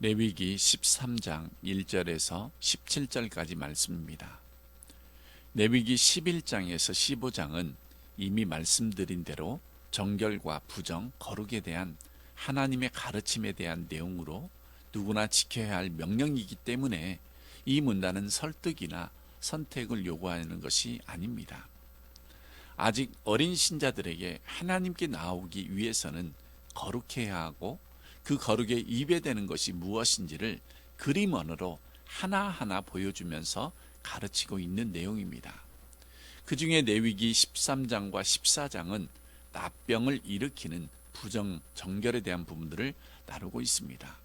레위기 13장 1절에서 17절까지 말씀입니다. 레위기 11장에서 15장은 이미 말씀드린 대로 정결과 부정, 거룩에 대한 하나님의 가르침에 대한 내용으로 누구나 지켜야 할 명령이기 때문에 이 문단은 설득이나 선택을 요구하는 것이 아닙니다. 아직 어린 신자들에게 하나님께 나오기 위해서는 거룩해야 하고 그 거룩에 입에대는 것이 무엇인지를 그림 언어로 하나하나 보여주면서 가르치고 있는 내용입니다. 그 중에 레위기 13장과 14장은 납병을 일으키는 부정, 정결에 대한 부분들을 다루고 있습니다.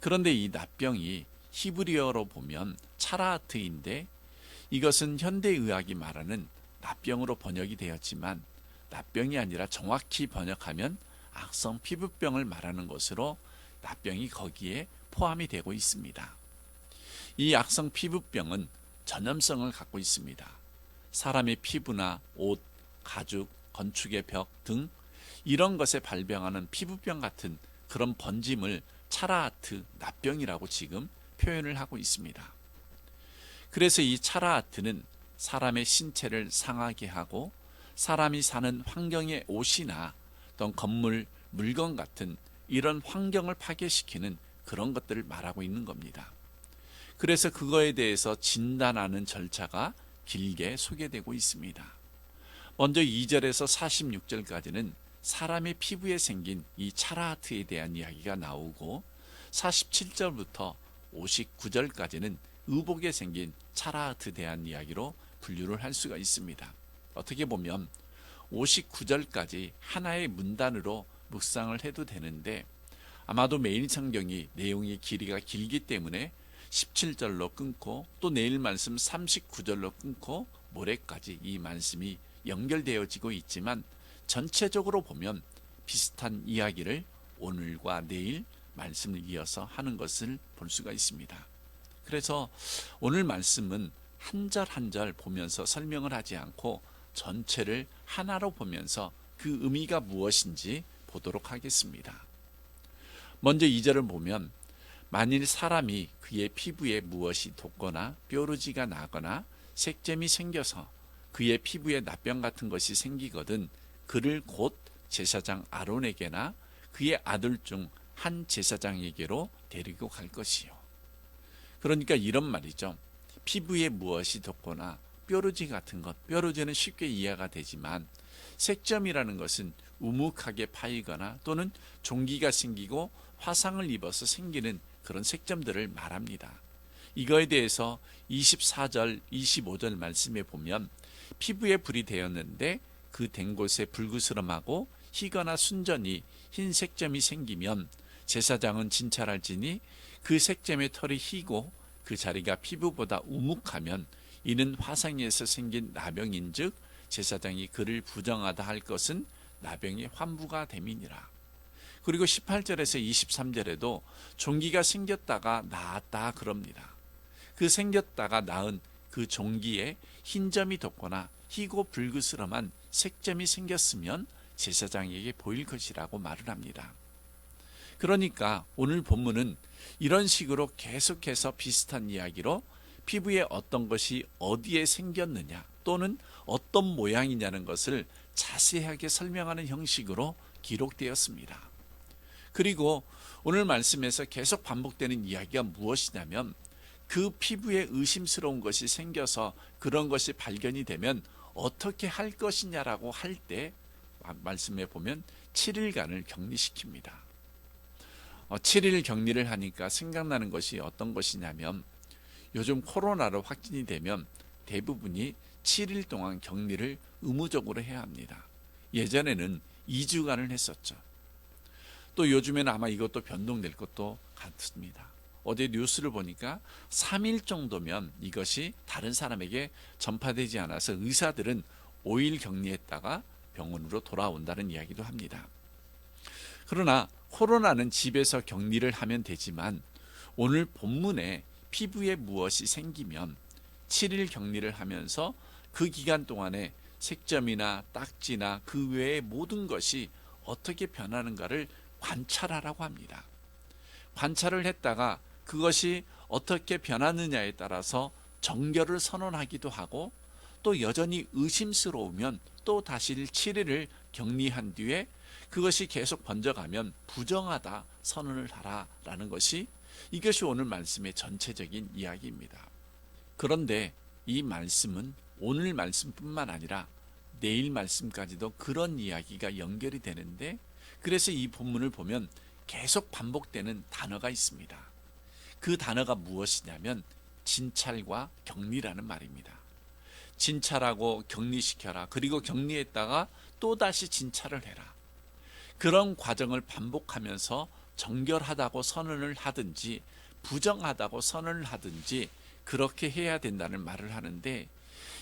그런데 이 납병이 히브리어로 보면 차라하트인데 이것은 현대의학이 말하는 납병으로 번역이 되었지만 납병이 아니라 정확히 번역하면 악성 피부병을 말하는 것으로 납병이 거기에 포함이 되고 있습니다. 이 악성 피부병은 전염성을 갖고 있습니다. 사람의 피부나 옷, 가죽, 건축의 벽 등 이런 것에 발병하는 피부병 같은 그런 번짐을 차라하트, 납병이라고 지금 표현을 하고 있습니다. 그래서 이 차라하트는 사람의 신체를 상하게 하고 사람이 사는 환경의 옷이나 어떤 건물, 물건 같은 이런 환경을 파괴시키는 그런 것들을 말하고 있는 겁니다. 그래서 그거에 대해서 진단하는 절차가 길게 소개되고 있습니다. 먼저 2절에서 46절까지는 사람의 피부에 생긴 이 차라하트에 대한 이야기가 나오고 47절부터 59절까지는 의복에 생긴 차라하트에 대한 이야기로 분류를 할 수가 있습니다. 어떻게 보면 59절까지 하나의 문단으로 묵상을 해도 되는데 아마도 매일 성경이 내용의 길이가 길기 때문에 17절로 끊고 또 내일 말씀 39절로 끊고 모레까지 이 말씀이 연결되어지고 있지만 전체적으로 보면 비슷한 이야기를 오늘과 내일 말씀을 이어서 하는 것을 볼 수가 있습니다. 그래서 오늘 말씀은 한 절 한 절 보면서 설명을 하지 않고 전체를 하나로 보면서 그 의미가 무엇인지 보도록 하겠습니다. 먼저 2절을 보면 만일 사람이 그의 피부에 무엇이 돋거나 뾰루지가 나거나 색점이 생겨서 그의 피부에 납병 같은 것이 생기거든 그를 곧 제사장 아론에게나 그의 아들 중 한 제사장에게로 데리고 갈 것이요. 그러니까 이런 말이죠. 피부에 무엇이 돋거나 뾰루지 같은 것, 뾰루지는 쉽게 이해가 되지만 색점이라는 것은 우묵하게 파이거나 또는 종기가 생기고 화상을 입어서 생기는 그런 색점들을 말합니다. 이거에 대해서 24절, 25절 말씀에 보면 피부에 불이 되었는데 그 된 곳에 불그스름하고 희거나 순전히 흰 색점이 생기면 제사장은 진찰할지니 그 색점의 털이 희고 그 자리가 피부보다 우묵하면 이는 화상에서 생긴 나병인즉 제사장이 그를 부정하다 할 것은 나병의 환부가 됨이니라. 그리고 18절에서 23절에도 종기가 생겼다가 나았다 그럽니다. 그 생겼다가 나은 그 종기에 흰 점이 돋거나 희고 불그스름한 색점이 생겼으면 제사장에게 보일 것이라고 말을 합니다. 그러니까 오늘 본문은 이런 식으로 계속해서 비슷한 이야기로 피부에 어떤 것이 어디에 생겼느냐 또는 어떤 모양이냐는 것을 자세하게 설명하는 형식으로 기록되었습니다. 그리고 오늘 말씀에서 계속 반복되는 이야기가 무엇이냐면 그 피부에 의심스러운 것이 생겨서 그런 것이 발견이 되면 어떻게 할 것이냐라고 할 때 말씀에 보면 7일간을 격리시킵니다. 7일 격리를 하니까 생각나는 것이 어떤 것이냐면 요즘 코로나로 확진이 되면 대부분이 7일 동안 격리를 의무적으로 해야 합니다. 예전에는 2주간을 했었죠. 또 요즘에는 아마 이것도 변동될 것도 같습니다. 어제 뉴스를 보니까 3일 정도면 이것이 다른 사람에게 전파되지 않아서 의사들은 5일 격리했다가 병원으로 돌아온다는 이야기도 합니다. 그러나 코로나는 집에서 격리를 하면 되지만 오늘 본문에 피부에 무엇이 생기면 7일 격리를 하면서 그 기간 동안에 색점이나 딱지나 그 외의 모든 것이 어떻게 변하는가를 관찰하라고 합니다. 관찰을 했다가 그것이 어떻게 변하느냐에 따라서 정결을 선언하기도 하고, 또 여전히 의심스러우면 또 다시 7일을 격리한 뒤에 그것이 계속 번져가면 부정하다 선언을 하라라는 것이, 이것이 오늘 말씀의 전체적인 이야기입니다. 그런데 이 말씀은 오늘 말씀뿐만 아니라 내일 말씀까지도 그런 이야기가 연결이 되는데, 그래서 이 본문을 보면 계속 반복되는 단어가 있습니다. 그 단어가 무엇이냐면 진찰과 격리라는 말입니다. 진찰하고 격리시켜라. 그리고 격리했다가 또다시 진찰을 해라. 그런 과정을 반복하면서 정결하다고 선언을 하든지 부정하다고 선언을 하든지 그렇게 해야 된다는 말을 하는데,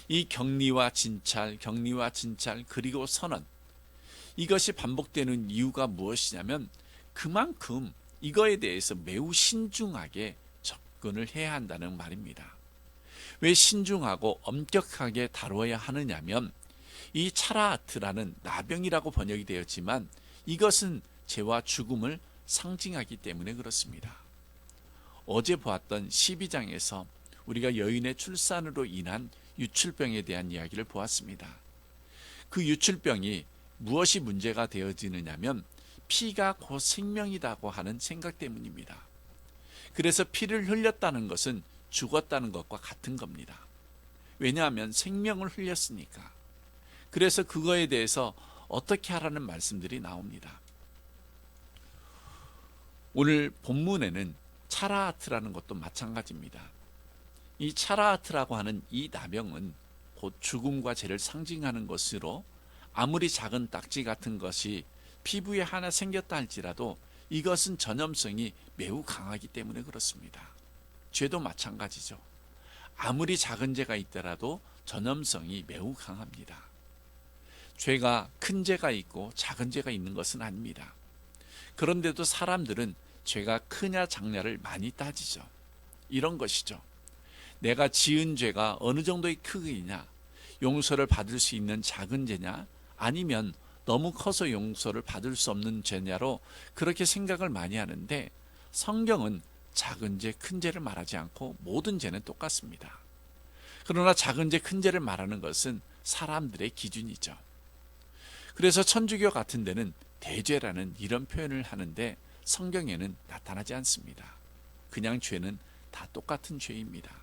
이 격리와 진찰, 격리와 진찰, 그리고 선언, 이것이 반복되는 이유가 무엇이냐면 그만큼 이거에 대해서 매우 신중하게 접근을 해야 한다는 말입니다. 왜 신중하고 엄격하게 다루어야 하느냐면, 이 차라아트라는 나병이라고 번역이 되었지만 이것은 죄와 죽음을 상징하기 때문에 그렇습니다. 어제 보았던 12장에서 우리가 여인의 출산으로 인한 유출병에 대한 이야기를 보았습니다. 그 유출병이 무엇이 문제가 되어지느냐면 피가 곧 생명이라고 하는 생각 때문입니다. 그래서 피를 흘렸다는 것은 죽었다는 것과 같은 겁니다. 왜냐하면 생명을 흘렸으니까. 그래서 그거에 대해서 어떻게 하라는 말씀들이 나옵니다. 오늘 본문에는 차라아트라는 것도 마찬가지입니다. 이 차라아트라고 하는 이 나병은 곧 죽음과 죄를 상징하는 것으로, 아무리 작은 딱지 같은 것이 피부에 하나 생겼다 할지라도 이것은 전염성이 매우 강하기 때문에 그렇습니다. 죄도 마찬가지죠. 아무리 작은 죄가 있더라도 전염성이 매우 강합니다. 죄가 큰 죄가 있고 작은 죄가 있는 것은 아닙니다. 그런데도 사람들은 죄가 크냐 작냐를 많이 따지죠. 이런 것이죠. 내가 지은 죄가 어느 정도의 크기냐, 용서를 받을 수 있는 작은 죄냐, 아니면 너무 커서 용서를 받을 수 없는 죄냐로 그렇게 생각을 많이 하는데, 성경은 작은 죄, 큰 죄를 말하지 않고 모든 죄는 똑같습니다. 그러나 작은 죄, 큰 죄를 말하는 것은 사람들의 기준이죠. 그래서 천주교 같은 데는 대죄라는 이런 표현을 하는데 성경에는 나타나지 않습니다. 그냥 죄는 다 똑같은 죄입니다.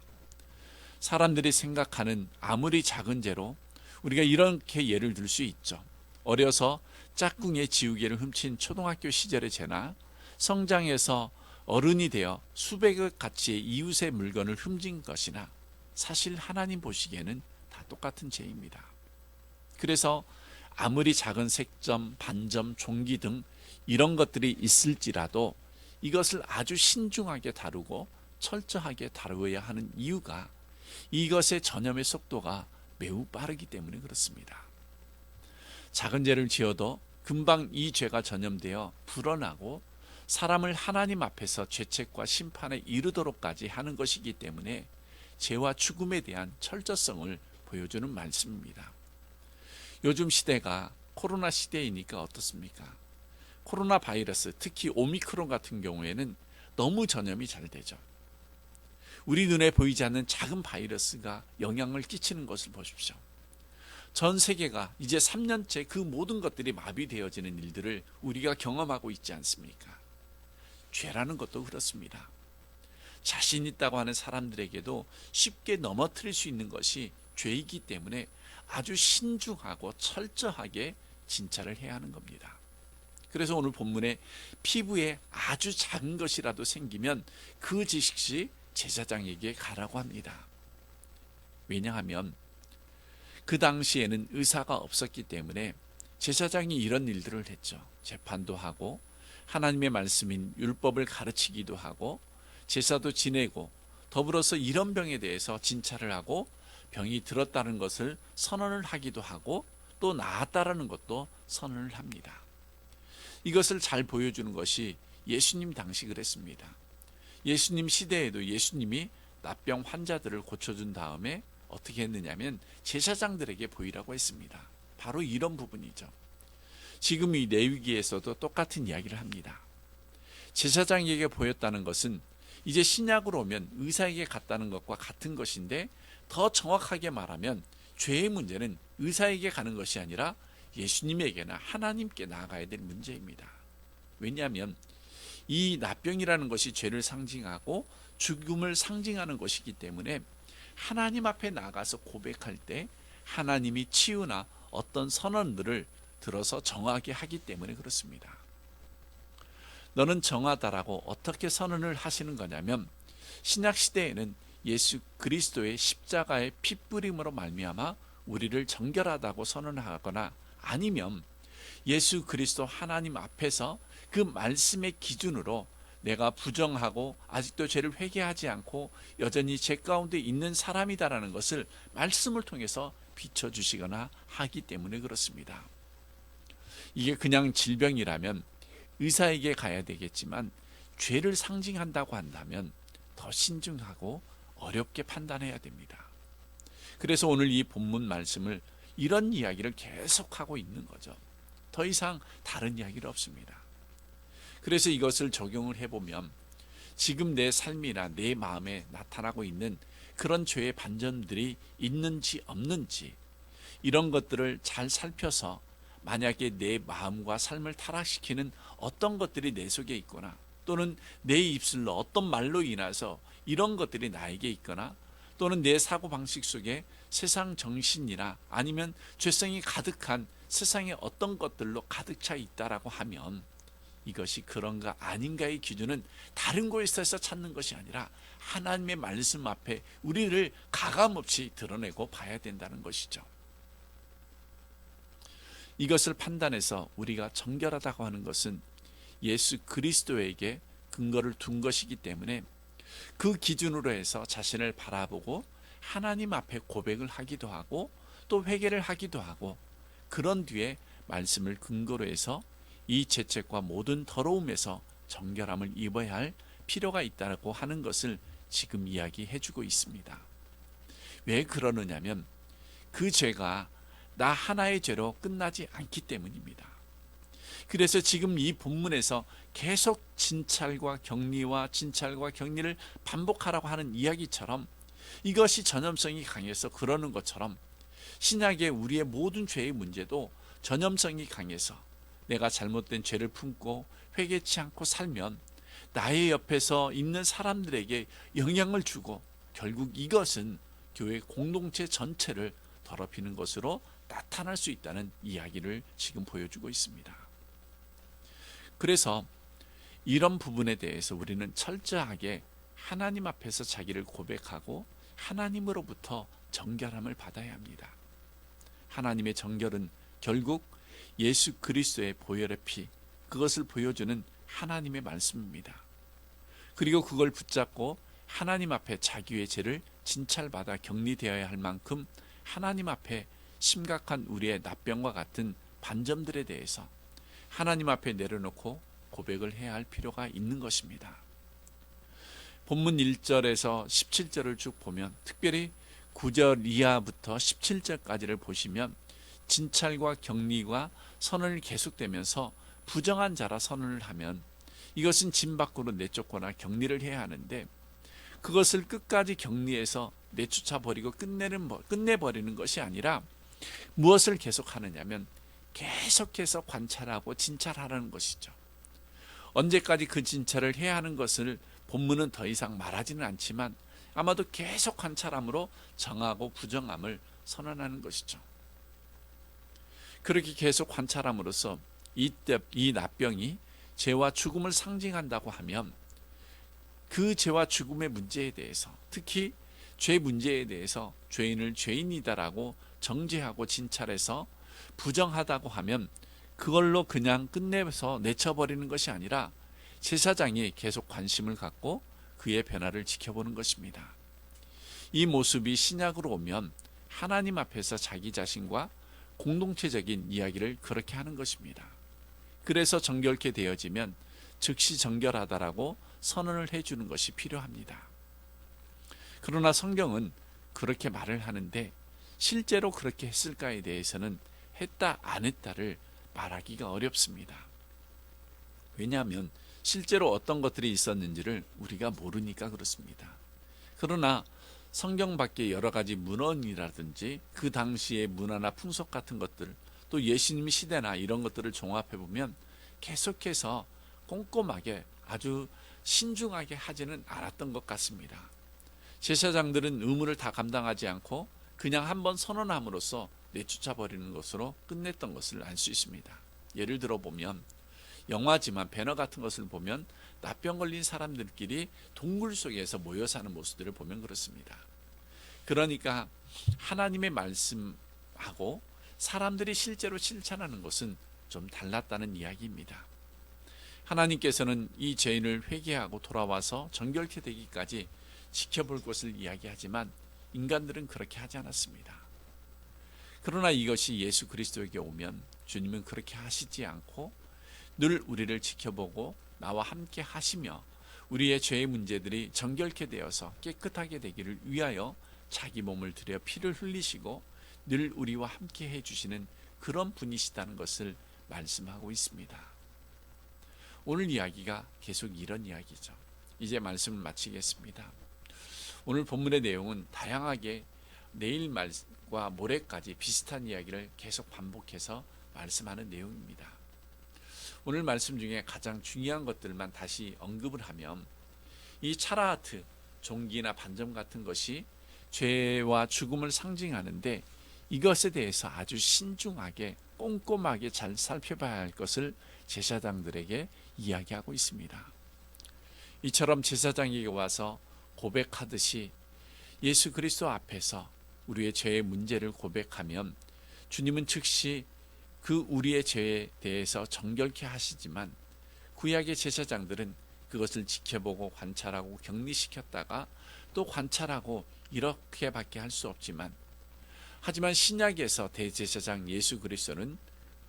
사람들이 생각하는 아무리 작은 죄로 우리가 이렇게 예를 들 수 있죠. 어려서 짝꿍의 지우개를 훔친 초등학교 시절의 죄나 성장해서 어른이 되어 수백억 가치의 이웃의 물건을 훔친 것이나, 사실 하나님 보시기에는 다 똑같은 죄입니다. 그래서 아무리 작은 색점, 반점, 종기 등 이런 것들이 있을지라도 이것을 아주 신중하게 다루고 철저하게 다루어야 하는 이유가, 이것의 전염의 속도가 매우 빠르기 때문에 그렇습니다. 작은 죄를 지어도 금방 이 죄가 전염되어 불어나고 사람을 하나님 앞에서 죄책과 심판에 이르도록까지 하는 것이기 때문에 죄와 죽음에 대한 철저성을 보여주는 말씀입니다. 요즘 시대가 코로나 시대이니까 어떻습니까? 코로나 바이러스, 특히 오미크론 같은 경우에는 너무 전염이 잘 되죠. 우리 눈에 보이지 않는 작은 바이러스가 영향을 끼치는 것을 보십시오. 전 세계가 이제 3년째 그 모든 것들이 마비되어지는 일들을 우리가 경험하고 있지 않습니까? 죄라는 것도 그렇습니다. 자신 있다고 하는 사람들에게도 쉽게 넘어뜨릴 수 있는 것이 죄이기 때문에 아주 신중하고 철저하게 진찰을 해야 하는 겁니다. 그래서 오늘 본문에 피부에 아주 작은 것이라도 생기면 그 즉시 제사장에게 가라고 합니다. 왜냐하면 그 당시에는 의사가 없었기 때문에 제사장이 이런 일들을 했죠. 재판도 하고 하나님의 말씀인 율법을 가르치기도 하고 제사도 지내고, 더불어서 이런 병에 대해서 진찰을 하고 병이 들었다는 것을 선언을 하기도 하고 또 나았다라는 것도 선언을 합니다. 이것을 잘 보여주는 것이 예수님 당시 그랬습니다. 예수님 시대에도 예수님이 납병 환자들을 고쳐준 다음에 어떻게 했느냐면 제사장들에게 보이라고 했습니다. 바로 이런 부분이죠. 지금 이 레위기에서도 똑같은 이야기를 합니다. 제사장에게 보였다는 것은 이제 신약으로 오면 의사에게 갔다는 것과 같은 것인데, 더 정확하게 말하면 죄의 문제는 의사에게 가는 것이 아니라 예수님에게나 하나님께 나아가야 될 문제입니다. 왜냐하면 이 납병이라는 것이 죄를 상징하고 죽음을 상징하는 것이기 때문에 하나님 앞에 나가서 고백할 때 하나님이 치유나 어떤 선언들을 들어서 정하게 하기 때문에 그렇습니다. 너는 정하다라고 어떻게 선언을 하시는 거냐면, 신약 시대에는 예수 그리스도의 십자가의 피뿌림으로 말미암아 우리를 정결하다고 선언하거나, 아니면 예수 그리스도 하나님 앞에서 그 말씀의 기준으로 내가 부정하고 아직도 죄를 회개하지 않고 여전히 죄 가운데 있는 사람이다라는 것을 말씀을 통해서 비춰주시거나 하기 때문에 그렇습니다. 이게 그냥 질병이라면 의사에게 가야 되겠지만, 죄를 상징한다고 한다면 더 신중하고 어렵게 판단해야 됩니다. 그래서 오늘 이 본문 말씀을 이런 이야기를 계속하고 있는 거죠. 더 이상 다른 이야기는 없습니다. 그래서 이것을 적용을 해보면 지금 내 삶이나 내 마음에 나타나고 있는 그런 죄의 반전들이 있는지 없는지, 이런 것들을 잘 살펴서 만약에 내 마음과 삶을 타락시키는 어떤 것들이 내 속에 있거나, 또는 내 입술로 어떤 말로 인해서 이런 것들이 나에게 있거나, 또는 내 사고방식 속에 세상 정신이나 아니면 죄성이 가득한 세상의 어떤 것들로 가득 차 있다라고 하면, 이것이 그런가 아닌가의 기준은 다른 곳에서 찾는 것이 아니라 하나님의 말씀 앞에 우리를 가감없이 드러내고 봐야 된다는 것이죠. 이것을 판단해서 우리가 정결하다고 하는 것은 예수 그리스도에게 근거를 둔 것이기 때문에, 그 기준으로 해서 자신을 바라보고 하나님 앞에 고백을 하기도 하고 또 회개를 하기도 하고, 그런 뒤에 말씀을 근거로 해서 이 죄책과 모든 더러움에서 정결함을 입어야 할 필요가 있다고 하는 것을 지금 이야기해 주고 있습니다. 왜 그러느냐면 그 죄가 나 하나의 죄로 끝나지 않기 때문입니다. 그래서 지금 이 본문에서 계속 진찰과 격리와 진찰과 격리를 반복하라고 하는 이야기처럼, 이것이 전염성이 강해서 그러는 것처럼 신약의 우리의 모든 죄의 문제도 전염성이 강해서 내가 잘못된 죄를 품고 회개치 않고 살면 나의 옆에서 있는 사람들에게 영향을 주고, 결국 이것은 교회 공동체 전체를 더럽히는 것으로 나타날 수 있다는 이야기를 지금 보여주고 있습니다. 그래서 이런 부분에 대해서 우리는 철저하게 하나님 앞에서 자기를 고백하고 하나님으로부터 정결함을 받아야 합니다. 하나님의 정결은 결국 예수 그리스도의 보혈의 피, 그것을 보여주는 하나님의 말씀입니다. 그리고 그걸 붙잡고 하나님 앞에 자기의 죄를 진찰받아 격리되어야 할 만큼 하나님 앞에 심각한 우리의 납병과 같은 반점들에 대해서 하나님 앞에 내려놓고 고백을 해야 할 필요가 있는 것입니다. 본문 1절에서 17절을 쭉 보면, 특별히 9절 이하부터 17절까지를 보시면 진찰과 격리와 선언을 계속되면서 부정한 자라 선언을 하면 이것은 진 밖으로 내쫓거나 격리를 해야 하는데, 그것을 끝까지 격리해서 내쫓아버리고 끝내버리는 것이 아니라 무엇을 계속하느냐면 계속해서 관찰하고 진찰하라는 것이죠. 언제까지 그 진찰을 해야 하는 것을 본문은 더 이상 말하지는 않지만 아마도 계속 관찰함으로 정하고 부정함을 선언하는 것이죠. 그렇게 계속 관찰함으로써 이 납병이 죄와 죽음을 상징한다고 하면, 그 죄와 죽음의 문제에 대해서, 특히 죄 문제에 대해서 죄인을 죄인이다라고 정죄하고 진찰해서 부정하다고 하면 그걸로 그냥 끝내서 내쳐버리는 것이 아니라 제사장이 계속 관심을 갖고 그의 변화를 지켜보는 것입니다. 이 모습이 신약으로 오면 하나님 앞에서 자기 자신과 공동체적인 이야기를 그렇게 하는 것입니다. 그래서 정결케 되어지면 즉시 정결하다라고 선언을 해주는 것이 필요합니다. 그러나 성경은 그렇게 말을 하는데 실제로 그렇게 했을까에 대해서는 했다 안 했다를 말하기가 어렵습니다. 왜냐하면 실제로 어떤 것들이 있었는지를 우리가 모르니까 그렇습니다. 그러나 성경 밖에 여러 가지 문헌이라든지 그 당시의 문화나 풍속 같은 것들, 또 예수님 시대나 이런 것들을 종합해 보면 계속해서 꼼꼼하게 아주 신중하게 하지는 않았던 것 같습니다. 제사장들은 의무를 다 감당하지 않고 그냥 한번 선언함으로써 내쫓아 버리는 것으로 끝냈던 것을 알 수 있습니다. 예를 들어 보면 영화지만 배너 같은 것을 보면 납병 걸린 사람들끼리 동굴 속에서 모여 사는 모습들을 보면 그렇습니다. 그러니까 하나님의 말씀하고 사람들이 실제로 실천하는 것은 좀 달랐다는 이야기입니다. 하나님께서는 이 죄인을 회개하고 돌아와서 정결케 되기까지 지켜볼 것을 이야기하지만 인간들은 그렇게 하지 않았습니다. 그러나 이것이 예수 그리스도에게 오면 주님은 그렇게 하시지 않고 늘 우리를 지켜보고 나와 함께 하시며 우리의 죄의 문제들이 정결케 되어서 깨끗하게 되기를 위하여 자기 몸을 들여 피를 흘리시고 늘 우리와 함께 해주시는 그런 분이시다는 것을 말씀하고 있습니다. 오늘 이야기가 계속 이런 이야기죠. 이제 말씀을 마치겠습니다. 오늘 본문의 내용은 다양하게 내일 말과 모레까지 비슷한 이야기를 계속 반복해서 말씀하는 내용입니다. 오늘 말씀 중에 가장 중요한 것들만 다시 언급을 하면 이 차라하트, 종기나 반점 같은 것이 죄와 죽음을 상징하는데 이것에 대해서 아주 신중하게 꼼꼼하게 잘 살펴봐야 할 것을 제사장들에게 이야기하고 있습니다. 이처럼 제사장에게 와서 고백하듯이 예수 그리스도 앞에서 우리의 죄의 문제를 고백하면 주님은 즉시 그 우리의 죄에 대해서 정결케 하시지만 구약의 제사장들은 그것을 지켜보고 관찰하고 격리시켰다가 또 관찰하고 이렇게밖에 할 수 없지만 하지만 신약에서 대제사장 예수 그리스도는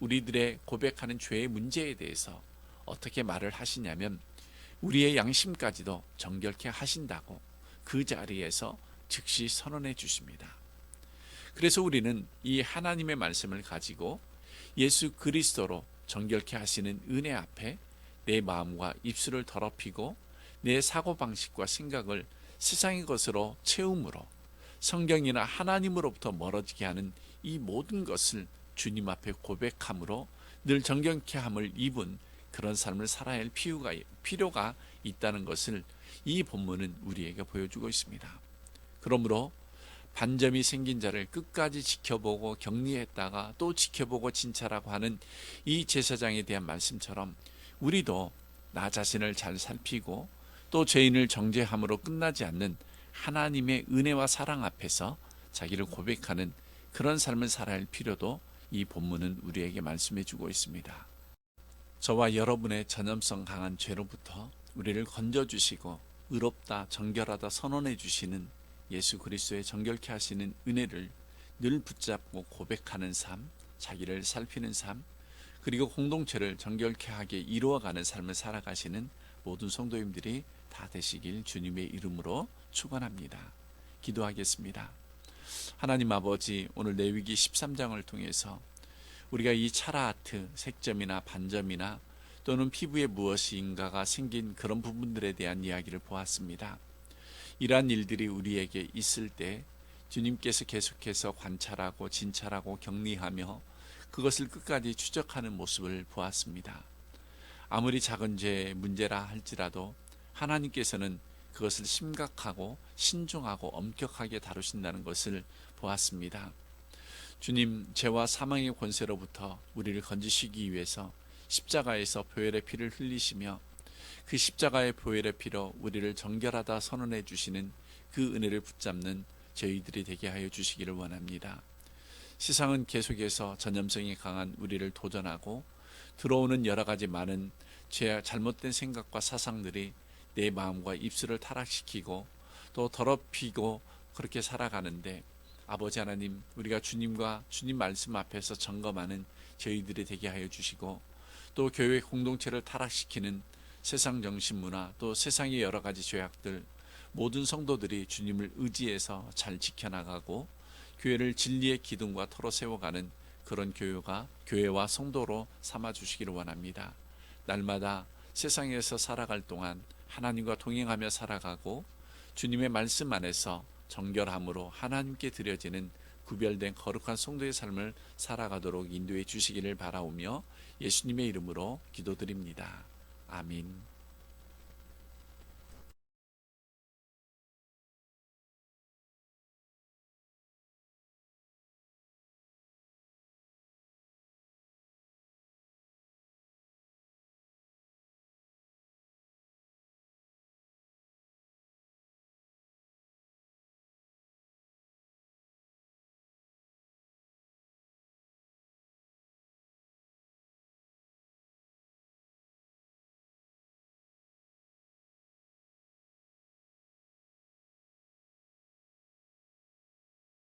우리들의 고백하는 죄의 문제에 대해서 어떻게 말을 하시냐면 우리의 양심까지도 정결케 하신다고 그 자리에서 즉시 선언해 주십니다. 그래서 우리는 이 하나님의 말씀을 가지고 예수 그리스도로 정결케 하시는 은혜 앞에 내 마음과 입술을 더럽히고 내 사고방식과 생각을 세상의 것으로 채움으로 성경이나 하나님으로부터 멀어지게 하는 이 모든 것을 주님 앞에 고백함으로 늘 정결케 함을 입은 그런 삶을 살아야 할 필요가 있다는 것을 이 본문은 우리에게 보여주고 있습니다. 그러므로 반점이 생긴 자를 끝까지 지켜보고 격리했다가 또 지켜보고 진찰하고 하는 이 제사장에 대한 말씀처럼 우리도 나 자신을 잘 살피고 또 죄인을 정죄함으로 끝나지 않는 하나님의 은혜와 사랑 앞에서 자기를 고백하는 그런 삶을 살아야 할 필요도 이 본문은 우리에게 말씀해 주고 있습니다. 저와 여러분의 전염성 강한 죄로부터 우리를 건져주시고 의롭다 정결하다 선언해 주시는 예수 그리스도의 정결케 하시는 은혜를 늘 붙잡고 고백하는 삶, 자기를 살피는 삶, 그리고 공동체를 정결케 하게 이루어가는 삶을 살아가시는 모든 성도님들이 다 되시길 주님의 이름으로 축원합니다. 기도하겠습니다. 하나님 아버지, 오늘 레위기 13장을 통해서 우리가 이 차라하트, 색점이나 반점이나 또는 피부에 무엇인가가 생긴 그런 부분들에 대한 이야기를 보았습니다. 이러한 일들이 우리에게 있을 때 주님께서 계속해서 관찰하고 진찰하고 격리하며 그것을 끝까지 추적하는 모습을 보았습니다. 아무리 작은 죄의 문제라 할지라도 하나님께서는 그것을 심각하고 신중하고 엄격하게 다루신다는 것을 보았습니다. 주님, 죄와 사망의 권세로부터 우리를 건지시기 위해서 십자가에서 보혈의 피를 흘리시며 그 십자가의 보혈의 피로 우리를 정결하다 선언해 주시는 그 은혜를 붙잡는 저희들이 되게 하여 주시기를 원합니다. 세상은 계속해서 전염성이 강한 우리를 도전하고 들어오는 여러 가지 많은 잘못된 생각과 사상들이 내 마음과 입술을 타락시키고 또 더럽히고 그렇게 살아가는데 아버지 하나님, 우리가 주님과 주님 말씀 앞에서 점검하는 저희들이 되게 하여 주시고 또 교회 공동체를 타락시키는 세상 정신 문화 또 세상의 여러 가지 죄악들 모든 성도들이 주님을 의지해서 잘 지켜나가고 교회를 진리의 기둥과 터로 세워가는 그런 교회와 성도로 삼아주시기를 원합니다. 날마다 세상에서 살아갈 동안 하나님과 동행하며 살아가고 주님의 말씀 안에서 정결함으로 하나님께 드려지는 구별된 거룩한 성도의 삶을 살아가도록 인도해 주시기를 바라오며 예수님의 이름으로 기도드립니다. 아멘.